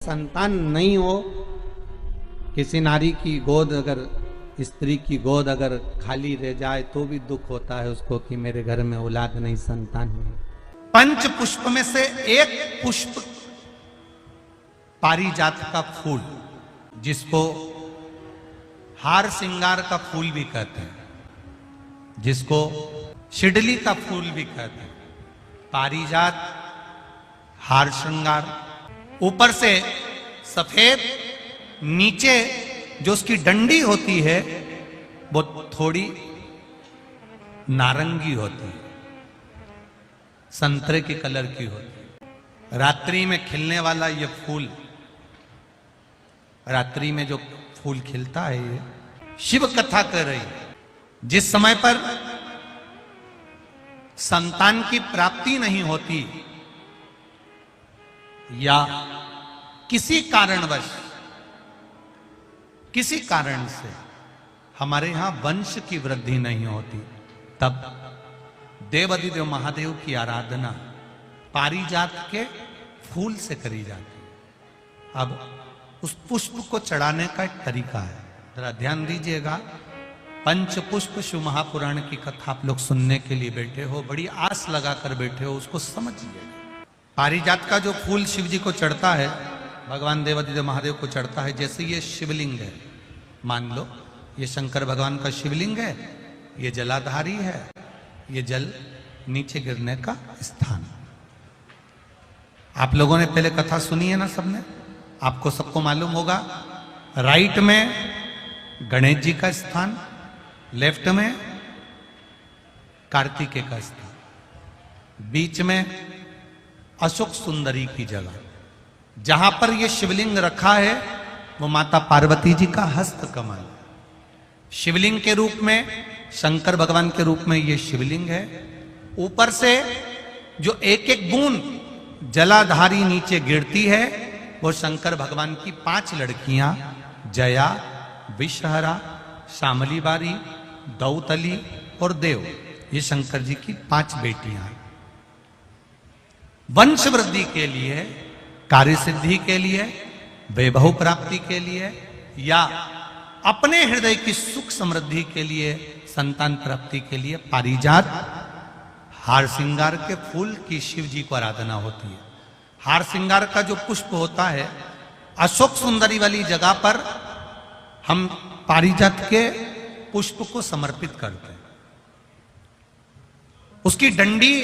संतान नहीं हो, किसी नारी की गोद अगर स्त्री की गोद अगर खाली रह जाए तो भी दुख होता है उसको कि मेरे घर में औलाद नहीं, संतान नहीं। पंच पुष्प में से एक पुष्प पारिजात का फूल, जिसको हार श्रृंगार का फूल भी कहते हैं, जिसको शिडली का फूल भी कहते हैं। पारिजात, हार श्रृंगार, ऊपर से सफेद, नीचे जो उसकी डंडी होती है वो थोड़ी नारंगी होती है, संतरे के कलर की होती है। रात्रि में खिलने वाला ये फूल, रात्रि में जो फूल खिलता है, ये शिव कथा कर रही है। जिस समय पर संतान की प्राप्ति नहीं होती या किसी कारणवश, किसी कारण से हमारे यहां वंश की वृद्धि नहीं होती, तब देवाधिदेव महादेव की आराधना पारिजात के फूल से करी जाती है। अब उस पुष्प को चढ़ाने का एक तरीका है, जरा ध्यान दीजिएगा। पंच पुष्प शिव महापुराण की कथा आप लोग सुनने के लिए बैठे हो, बड़ी आस लगाकर बैठे हो, उसको समझिए। पारिजात का जो फूल शिव जी को चढ़ता है, भगवान देवाधिदेव महादेव को चढ़ता है, जैसे ये शिवलिंग है, मान लो ये शंकर भगवान का शिवलिंग है, ये जलाधारी है, ये जल नीचे गिरने का स्थान। आप लोगों ने पहले कथा सुनी है ना सबने, आपको सबको मालूम होगा। राइट में गणेश जी का स्थान, लेफ्ट में कार्तिकेय का स्थान, बीच में अशोक सुंदरी की जगह। जहां पर यह शिवलिंग रखा है वो माता पार्वती जी का हस्त कमल, शिवलिंग के रूप में, शंकर भगवान के रूप में यह शिवलिंग है। ऊपर से जो एक एक बूंद जलाधारी नीचे गिरती है वो शंकर भगवान की 5 लड़कियां, जया, विषहरा, शामली बारी, दौतली और देव, ये शंकर जी की 5 बेटियां हैं। वंश वृद्धि के लिए, कार्य सिद्धि के लिए, वैभव प्राप्ति के लिए, या अपने हृदय की सुख समृद्धि के लिए, संतान प्राप्ति के लिए पारिजात, हार श्रृंगार के फूल की शिव जी को आराधना होती है। हार श्रृंगार का जो पुष्प होता है, अशोक सुंदरी वाली जगह पर हम पारिजात के पुष्प को समर्पित करते हैं। उसकी डंडी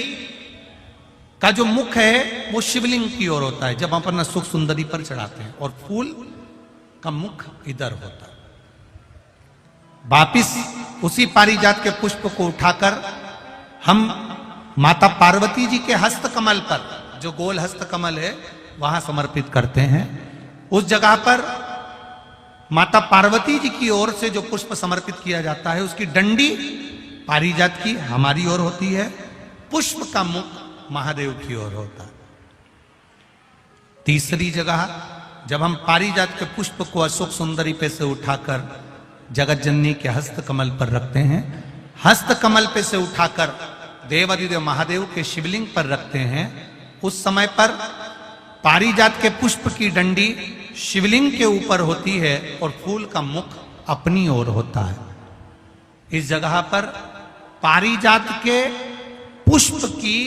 का जो मुख है वो शिवलिंग की ओर होता है जब हम अपना सुख सुंदरी पर चढ़ाते हैं, और फूल का मुख इधर होता है। वापिस उसी पारिजात के पुष्प को उठाकर हम माता पार्वती जी के हस्त कमल पर, जो गोल हस्त कमल है, वहां समर्पित करते हैं। उस जगह पर माता पार्वती जी की ओर से जो पुष्प समर्पित किया जाता है, उसकी डंडी पारिजात की हमारी ओर होती है, पुष्प का मुख महादेव की ओर होता है। तीसरी जगह, जब हम पारिजात के पुष्प को अशोक सुंदरी पे से उठाकर जगत जननी के हस्त कमल पर रखते हैं, हस्त कमल पे से उठाकर देवाधिदेव महादेव के शिवलिंग पर रखते हैं, उस समय पर पारिजात के पुष्प की डंडी शिवलिंग के ऊपर होती है और फूल का मुख अपनी ओर होता है। इस जगह पर पारिजात के पुष्प की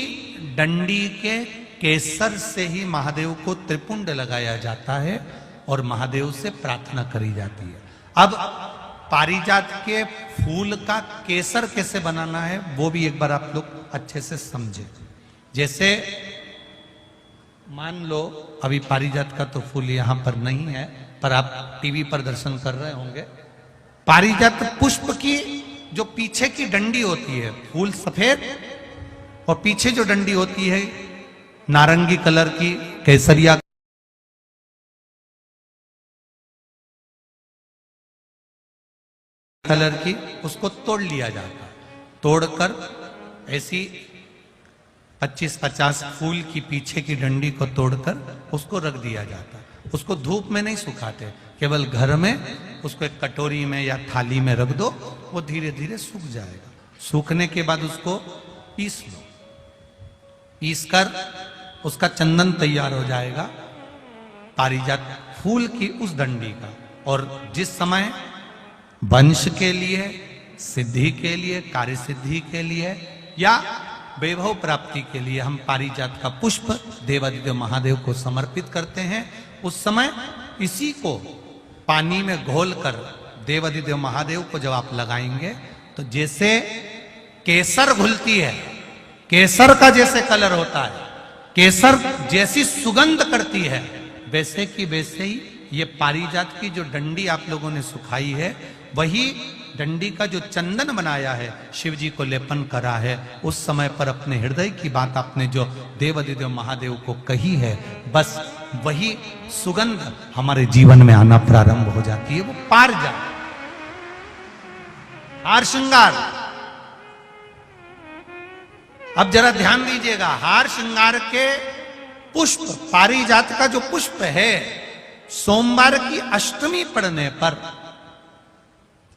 डंडी के केसर से ही महादेव को त्रिपुंड लगाया जाता है और महादेव से प्रार्थना करी जाती है। अब पारिजात के फूल का केसर कैसे बनाना है वो भी एक बार आप लोग अच्छे से समझे। जैसे मान लो अभी पारिजात का तो फूल यहां पर नहीं है, पर आप टीवी पर दर्शन कर रहे होंगे। पारिजात पुष्प की जो पीछे की डंडी होती है, फूल सफेद और पीछे जो डंडी होती है नारंगी कलर की, केसरिया कलर की, उसको तोड़ लिया जाता है। तोड़कर ऐसी 25-50 फूल की पीछे की डंडी को तोड़कर उसको रख दिया जाता है। उसको धूप में नहीं सुखाते, केवल घर में उसको एक कटोरी में या थाली में रख दो, वो धीरे धीरे सूख जाएगा। सूखने के बाद उसको पीस लो, पीसकर उसका चंदन तैयार हो जाएगा। पारिजात फूल की उस डंडी का। और जिस समय वंश के लिए, सिद्धि के लिए, कार्य सिद्धि के लिए या वैभव प्राप्ति के लिए हम पारिजात का पुष्प देवादिदेव महादेव को समर्पित करते हैं, उस समय इसी को पानी में घोलकर देवादिदेव महादेव को जब आप लगाएंगे तो जैसे केसर घुलती है, केसर का जैसे कलर होता है, केसर जैसी सुगंध करती है, वैसे की वैसे ही ये पारिजात की जो डंडी आप लोगों ने सुखाई है, वही डंडी का जो चंदन बनाया है, शिव जी को लेपन करा है, उस समय पर अपने हृदय की बात आपने जो देवादिदेव महादेव को कही है, बस वही सुगंध हमारे जीवन में आना प्रारंभ हो जाती है। वो पारिजात हार श्रृंगार। अब जरा ध्यान दीजिएगा, हार श्रृंगार के पुष्प, पारिजात का जो पुष्प है, सोमवार की अष्टमी पड़ने पर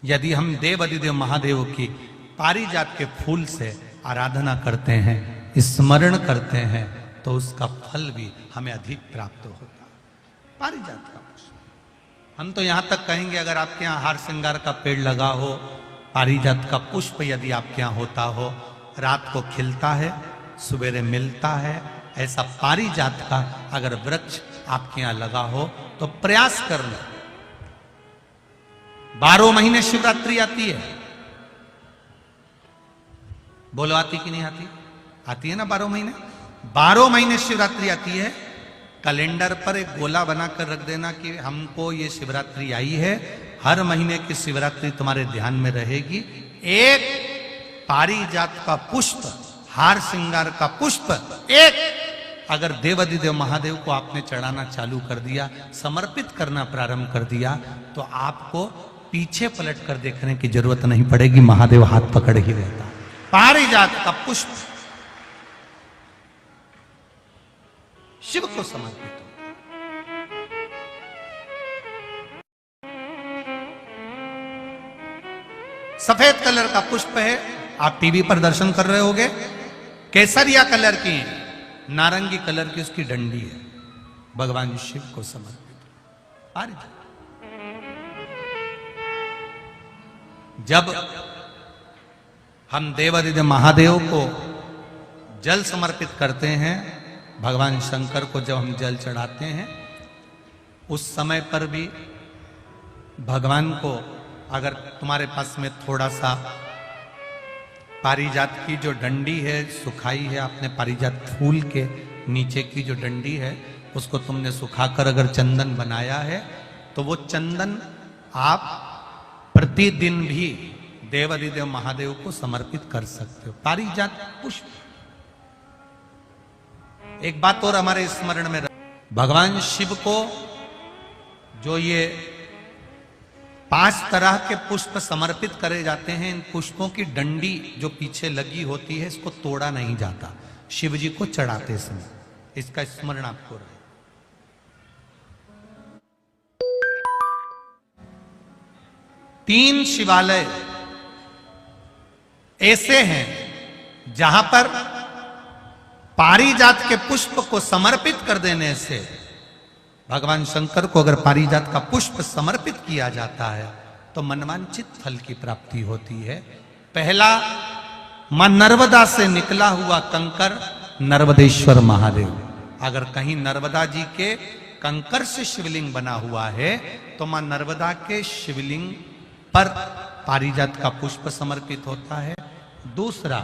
यदि हम देवादिदेव महादेव की पारिजात के फूल से आराधना करते हैं, स्मरण करते हैं, तो उसका फल भी हमें अधिक प्राप्त होता है। पारिजात का पुष्प, हम तो यहां तक कहेंगे अगर आपके यहां हार श्रृंगार का पेड़ लगा हो, पारिजात का पुष्प यदि आपके यहां होता हो, रात को खिलता है, सवेरे मिलता है, ऐसा पारिजात का अगर वृक्ष आपके यहां लगा हो तो प्रयास कर लो। 12 महीने शिवरात्रि आती है, बोलो आती कि नहीं आती? आती है ना 12 महीने। 12 महीने शिवरात्रि आती है। कैलेंडर पर एक गोला बनाकर रख देना कि हमको ये शिवरात्रि आई है, हर महीने की शिवरात्रि तुम्हारे ध्यान में रहेगी। एक पारिजात का पुष्प, हार श्रृंगार का पुष्प एक अगर देवादिदेव महादेव को आपने चढ़ाना चालू कर दिया, समर्पित करना प्रारंभ कर दिया, तो आपको पीछे पलट कर देखने की जरूरत नहीं पड़ेगी, महादेव हाथ पकड़ ही रहता। पारिजात का पुष्प शिव को समर्पित हो। सफेद कलर का पुष्प है, आप टीवी पर दर्शन कर रहे होंगे, केसरिया कलर की, नारंगी कलर की उसकी डंडी है, भगवान शिव को समर्पित। पारिजात जब हम देवादिदेव महादेव को जल समर्पित करते हैं, भगवान शंकर को जब हम जल चढ़ाते हैं, उस समय पर भी भगवान को अगर तुम्हारे पास में थोड़ा सा पारिजात की जो डंडी है सुखाई है, आपने पारिजात फूल के नीचे की जो डंडी है उसको तुमने सुखाकर अगर चंदन बनाया है, तो वो चंदन आप प्रतिदिन भी देवादिदेव महादेव को समर्पित कर सकते हो। पारिजात पुष्प। एक बात और हमारे स्मरण में, भगवान शिव को जो ये 5 तरह के पुष्प समर्पित करे जाते हैं, इन पुष्पों की डंडी जो पीछे लगी होती है, इसको तोड़ा नहीं जाता शिव जी को चढ़ाते समय, इसका स्मरण आपको रहे। तीन शिवालय ऐसे हैं जहां पर पारिजात के पुष्प को समर्पित कर देने से, भगवान शंकर को अगर पारिजात का पुष्प समर्पित किया जाता है तो मनवांचित फल की प्राप्ति होती है। पहला, मां नर्मदा से निकला हुआ कंकर नर्मदेश्वर महादेव। अगर कहीं नर्मदा जी के कंकर से शिवलिंग बना हुआ है तो मां नर्मदा के शिवलिंग पर पारिजात का पुष्प समर्पित होता है। दूसरा,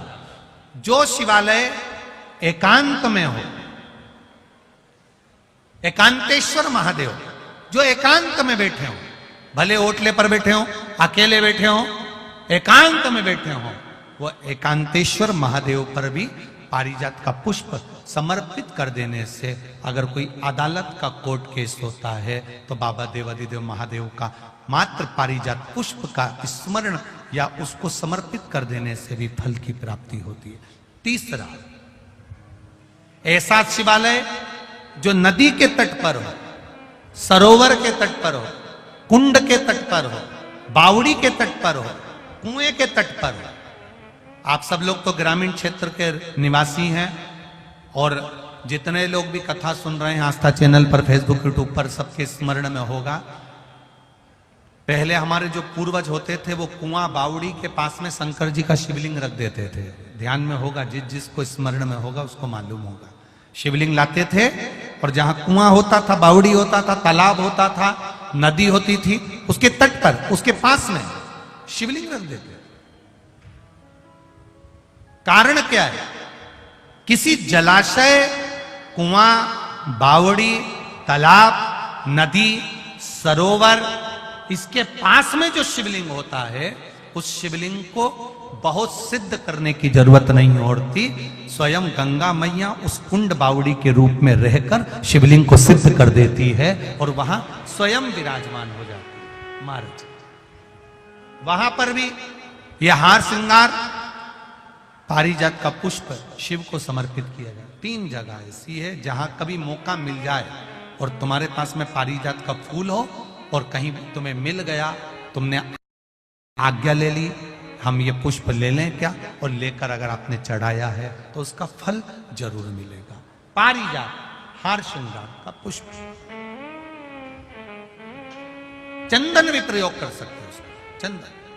जो शिवालय एकांत में हो, एकांतेश्वर महादेव जो एकांत में बैठे हो, भले ओटले पर बैठे हो, अकेले बैठे हो, एकांत में बैठे हो, वो एकांतेश्वर महादेव पर भी पारिजात का पुष्प समर्पित कर देने से, अगर कोई अदालत का कोर्ट केस होता है तो बाबा देवादिदेव महादेव का मात्र पारिजात पुष्प का स्मरण या उसको समर्पित कर देने से भी फल की प्राप्ति होती है। तीसरा, ऐसा शिवालय जो नदी के तट पर हो, सरोवर के तट पर हो, कुंड के तट पर हो, बावड़ी के तट पर हो, कुएं के तट पर हो। आप सब लोग तो ग्रामीण क्षेत्र के निवासी हैं और जितने लोग भी कथा सुन रहे हैं आस्था चैनल पर, फेसबुक, यूट्यूब पर, सबके स्मरण में होगा, पहले हमारे जो पूर्वज होते थे वो कुआं बावड़ी के पास में शंकर जी का शिवलिंग रख देते थे। ध्यान में होगा, जिसको स्मरण में होगा उसको मालूम होगा। शिवलिंग लाते थे और जहां कुआं होता था, बावड़ी होता था, तालाब होता था, नदी होती थी, उसके तट पर, उसके पास में शिवलिंग रख देते। कारण क्या है? किसी जलाशय, कुआं, बावड़ी, तालाब, नदी, सरोवर, इसके पास में जो शिवलिंग होता है, उस शिवलिंग को बहुत सिद्ध करने की जरूरत नहीं होती। स्वयं गंगा मैया उस कुंड बावड़ी के रूप में रहकर शिवलिंग को सिद्ध कर देती है और वहां स्वयं विराजमान हो जाती है महाराज। वहां पर भी यह हार श्रृंगार, पारिजात का पुष्प शिव को समर्पित किया जाए। 3 जगह ऐसी है जहां कभी मौका मिल जाए और तुम्हारे पास में पारिजात का फूल हो और कहीं तुम्हें मिल गया, तुमने आज्ञा ले ली, हम ये पुष्प ले लें क्या, और लेकर अगर आपने चढ़ाया है तो उसका फल जरूर मिलेगा। पारिजात, हार श्रृंगार का पुष्प। चंदन भी प्रयोग कर सकते हो उसका, चंदन।